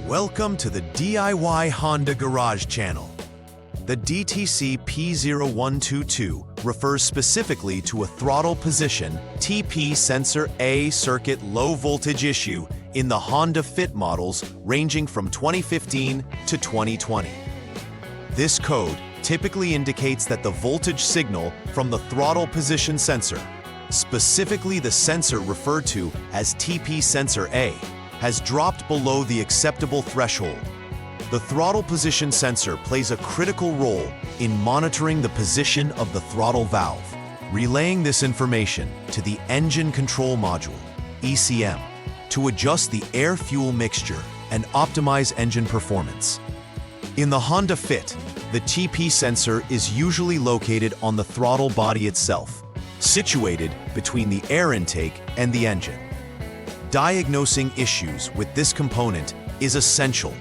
Welcome to the DIY Honda Garage channel. The DTC P0122 refers specifically to a throttle position TP sensor A circuit low voltage issue in the Honda Fit models ranging from 2015 to 2020. This code typically indicates that the voltage signal from the throttle position sensor, specifically the sensor referred to as TP sensor A, has dropped below the acceptable threshold. The throttle position sensor plays a critical role in monitoring the position of the throttle valve, relaying this information to the engine control module, ECM, to adjust the air-fuel mixture and optimize engine performance. In the Honda Fit, the TP sensor is usually located on the throttle body itself, situated between the air intake and the engine. Diagnosing issues with this component is essential,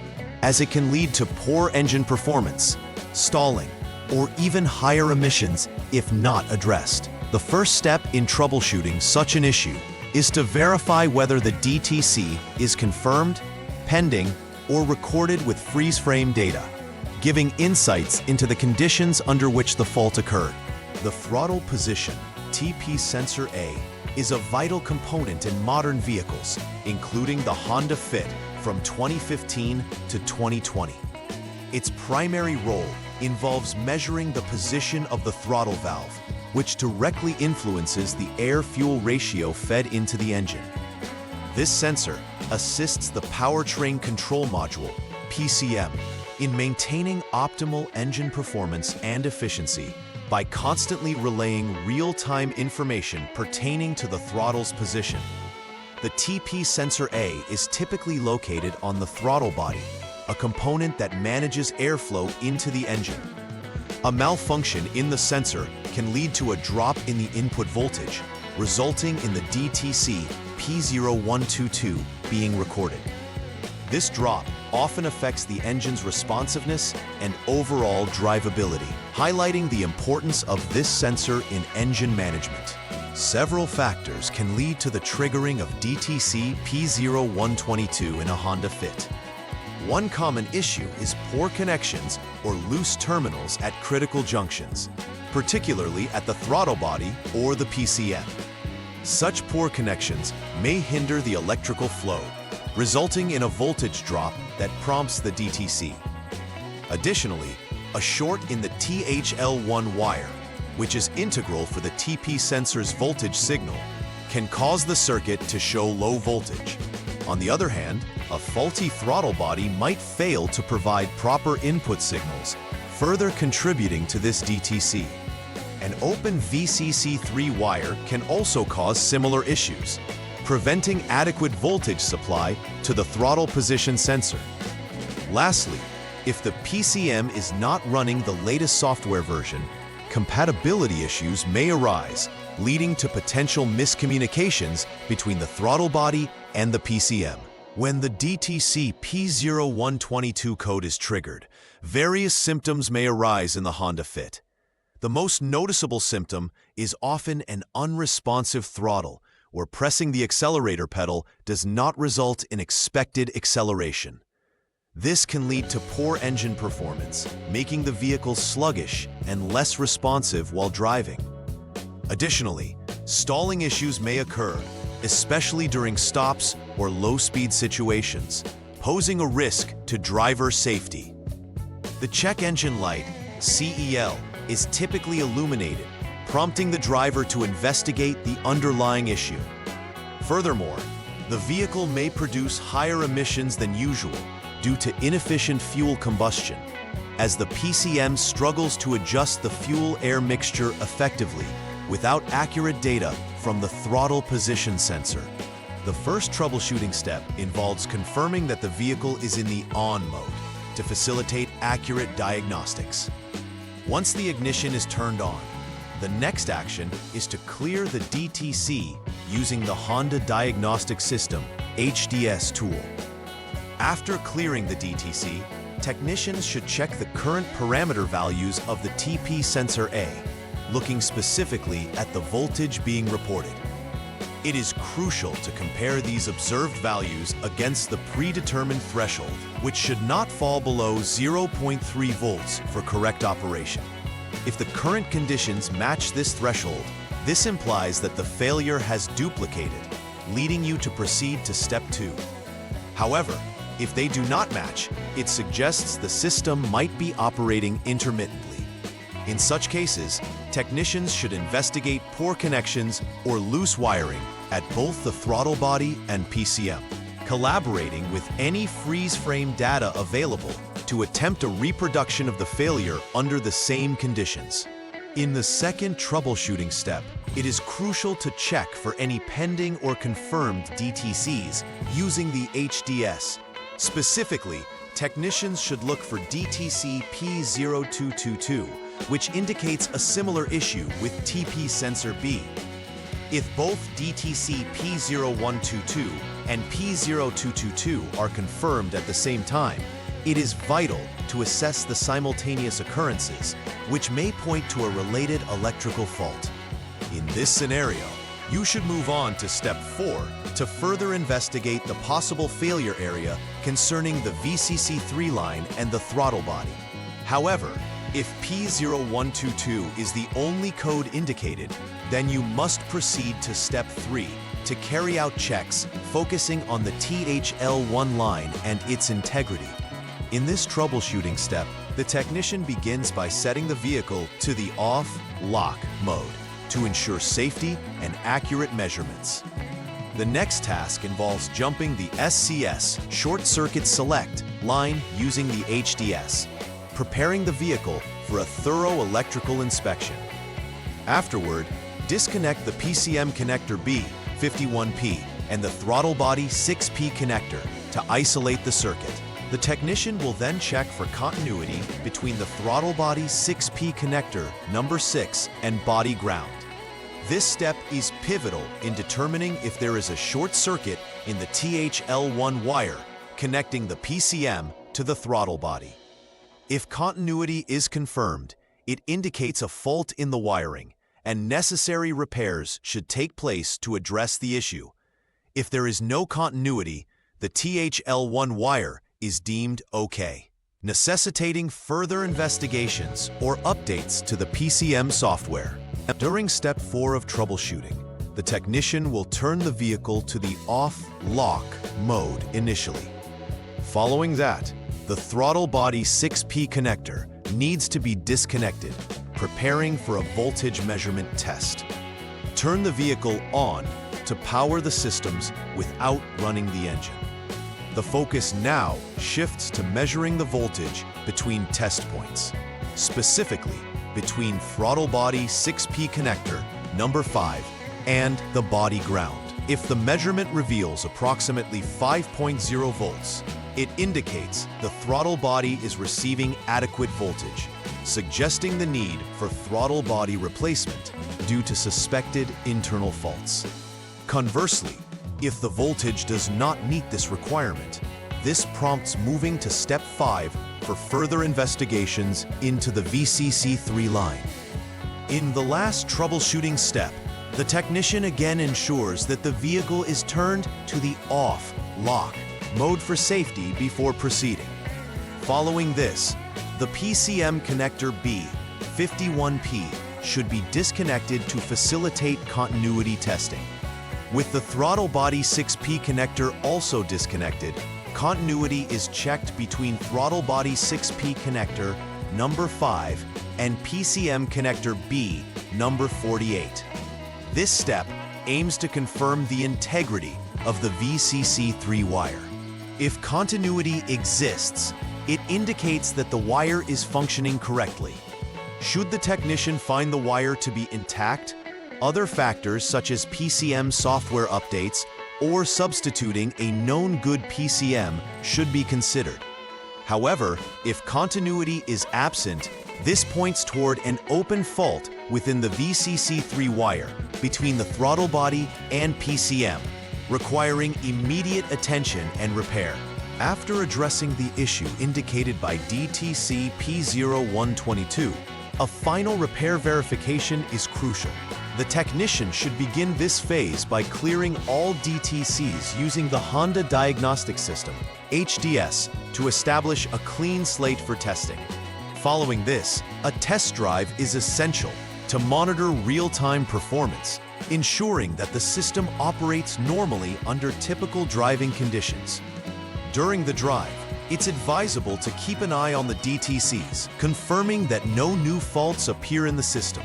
as it can lead to poor engine performance, stalling, or even higher emissions if not addressed. The first step in troubleshooting such an issue is to verify whether the DTC is confirmed, pending, or recorded with freeze frame data, giving insights into the conditions under which the fault occurred. The throttle position TP sensor A is a vital component in modern vehicles, including the Honda Fit from 2015 to 2020. Its primary role involves measuring the position of the throttle valve, which directly influences the air-fuel ratio fed into the engine. This sensor assists the powertrain control module, PCM, in maintaining optimal engine performance and efficiency by constantly relaying real-time information pertaining to the throttle's position. The TP sensor A is typically located on the throttle body, a component that manages airflow into the engine. A malfunction in the sensor can lead to a drop in the input voltage, resulting in the DTC P0122 being recorded. This drop often affects the engine's responsiveness and overall drivability, highlighting the importance of this sensor in engine management. Several factors can lead to the triggering of DTC P0122 in a Honda Fit. One common issue is poor connections or loose terminals at critical junctions, particularly at the throttle body or the PCM. Such poor connections may hinder the electrical flow, resulting in a voltage drop that prompts the DTC. Additionally, a short in the THL1 wire, which is integral for the TP sensor's voltage signal, can cause the circuit to show low voltage. On the other hand, a faulty throttle body might fail to provide proper input signals, further contributing to this DTC. An open VCC3 wire can also cause similar issues, preventing adequate voltage supply to the throttle position sensor. Lastly, if the PCM is not running the latest software version, compatibility issues may arise, leading to potential miscommunications between the throttle body and the PCM. When the DTC P0122 code is triggered, various symptoms may arise in the Honda Fit. The most noticeable symptom is often an unresponsive throttle, where pressing the accelerator pedal does not result in expected acceleration. This can lead to poor engine performance, making the vehicle sluggish and less responsive while driving. Additionally, stalling issues may occur, especially during stops or low-speed situations, posing a risk to driver safety. The check engine light, CEL, is typically illuminated, prompting the driver to investigate the underlying issue. Furthermore, the vehicle may produce higher emissions than usual due to inefficient fuel combustion, as the PCM struggles to adjust the fuel-air mixture effectively without accurate data from the throttle position sensor. The first troubleshooting step involves confirming that the vehicle is in the on mode to facilitate accurate diagnostics. Once the ignition is turned on, the next action is to clear the DTC using the Honda Diagnostic System HDS tool. After clearing the DTC, technicians should check the current parameter values of the TP sensor A, looking specifically at the voltage being reported. It is crucial to compare these observed values against the predetermined threshold, which should not fall below 0.3 volts for correct operation. If the current conditions match this threshold, this implies that the failure has duplicated, leading you to proceed to step 2. However, if they do not match, it suggests the system might be operating intermittently. In such cases, technicians should investigate poor connections or loose wiring at both the throttle body and PCM, collaborating with any freeze frame data available to attempt a reproduction of the failure under the same conditions. In the second troubleshooting step, it is crucial to check for any pending or confirmed DTCs using the HDS. Specifically, technicians should look for DTC P0222, which indicates a similar issue with TP sensor B. If both DTC P0122 and P0222 are confirmed at the same time, it is vital to assess the simultaneous occurrences, which may point to a related electrical fault. In this scenario, you should move on to step 4 to further investigate the possible failure area concerning the VCC3 line and the throttle body. However, if P0122 is the only code indicated, then you must proceed to step 3 to carry out checks focusing on the THL1 line and its integrity. In this troubleshooting step, the technician begins by setting the vehicle to the off-lock mode to ensure safety and accurate measurements. The next task involves jumping the SCS Short Circuit Select line using the HDS, preparing the vehicle for a thorough electrical inspection. Afterward, disconnect the PCM connector B51P and the throttle body 6P connector to isolate the circuit. The technician will then check for continuity between the throttle body 6P connector number 6 and body ground. This step is pivotal in determining if there is a short circuit in the THL1 wire connecting the PCM to the throttle body. If continuity is confirmed, it indicates a fault in the wiring, and necessary repairs should take place to address the issue. If there is no continuity, the THL1 wire is deemed okay, necessitating further investigations or updates to the PCM software. During step 4 of troubleshooting, the technician will turn the vehicle to the off-lock mode initially. Following that, the throttle body 6P connector needs to be disconnected, preparing for a voltage measurement test. Turn the vehicle on to power the systems without running the engine. The focus now shifts to measuring the voltage between test points, specifically between throttle body 6P connector number 5 and the body ground. If the measurement reveals approximately 5.0 volts, it indicates the throttle body is receiving adequate voltage, suggesting the need for throttle body replacement due to suspected internal faults. Conversely, if the voltage does not meet this requirement, this prompts moving to step 5 for further investigations into the VCC3 line. In the last troubleshooting step, the technician again ensures that the vehicle is turned to the off-lock mode for safety before proceeding. Following this, the PCM connector B51P should be disconnected to facilitate continuity testing. With the throttle body 6P connector also disconnected, continuity is checked between throttle body 6P connector number 5 and PCM connector B number 48. This step aims to confirm the integrity of the VCC3 wire. If continuity exists, it indicates that the wire is functioning correctly. Should the technician find the wire to be intact, other factors such as PCM software updates or substituting a known good PCM should be considered. However, if continuity is absent, this points toward an open fault within the VCC3 wire between the throttle body and PCM, requiring immediate attention and repair. After addressing the issue indicated by DTC P0122, a final repair verification is crucial. The technician should begin this phase by clearing all DTCs using the Honda Diagnostic System, HDS, to establish a clean slate for testing. Following this, a test drive is essential to monitor real-time performance, ensuring that the system operates normally under typical driving conditions. During the drive, it's advisable to keep an eye on the DTCs, confirming that no new faults appear in the system.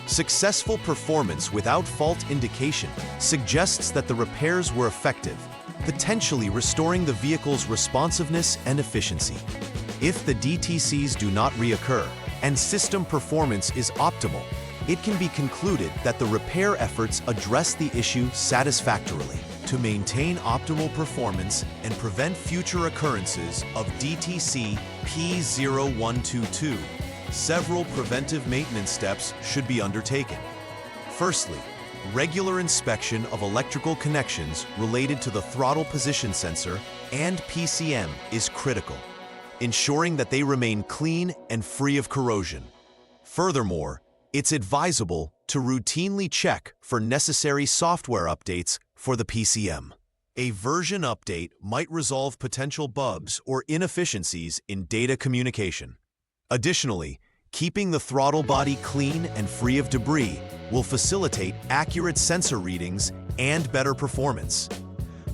Successful performance without fault indication suggests that the repairs were effective, potentially restoring the vehicle's responsiveness and efficiency. If the DTCs do not reoccur and system performance is optimal, it can be concluded that the repair efforts address the issue satisfactorily. To maintain optimal performance and prevent future occurrences of DTC P0122, several preventive maintenance steps should be undertaken. Firstly, regular inspection of electrical connections related to the throttle position sensor and PCM is critical, ensuring that they remain clean and free of corrosion. Furthermore, it's advisable to routinely check for necessary software updates for the PCM. A version update might resolve potential bugs or inefficiencies in data communication. Additionally, keeping the throttle body clean and free of debris will facilitate accurate sensor readings and better performance.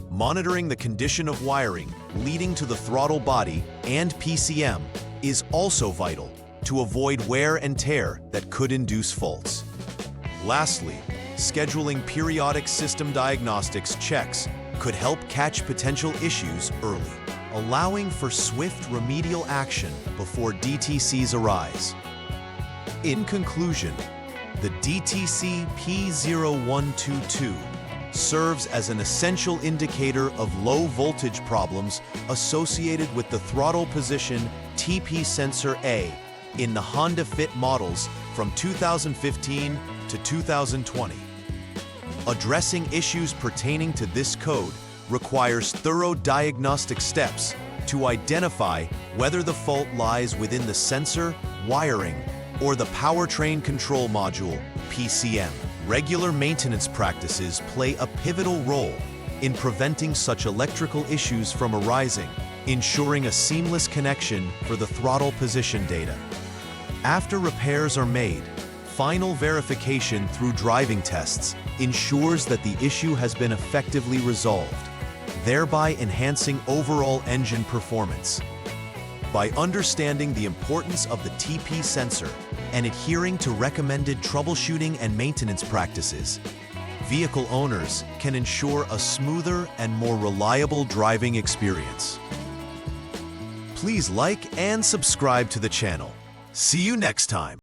Monitoring the condition of wiring leading to the throttle body and PCM is also vital to avoid wear and tear that could induce faults. Lastly, scheduling periodic system diagnostics checks could help catch potential issues early, allowing for swift remedial action before DTCs arise. In conclusion, the DTC P0122 serves as an essential indicator of low voltage problems associated with the throttle position TP sensor A in the Honda Fit models from 2015 to 2020. Addressing issues pertaining to this code requires thorough diagnostic steps to identify whether the fault lies within the sensor, wiring, or the powertrain control module, PCM. Regular maintenance practices play a pivotal role in preventing such electrical issues from arising, ensuring a seamless connection for the throttle position data. After repairs are made, final verification through driving tests ensures that the issue has been effectively resolved, thereby enhancing overall engine performance. By understanding the importance of the TP sensor and adhering to recommended troubleshooting and maintenance practices, vehicle owners can ensure a smoother and more reliable driving experience. Please like and subscribe to the channel. See you next time.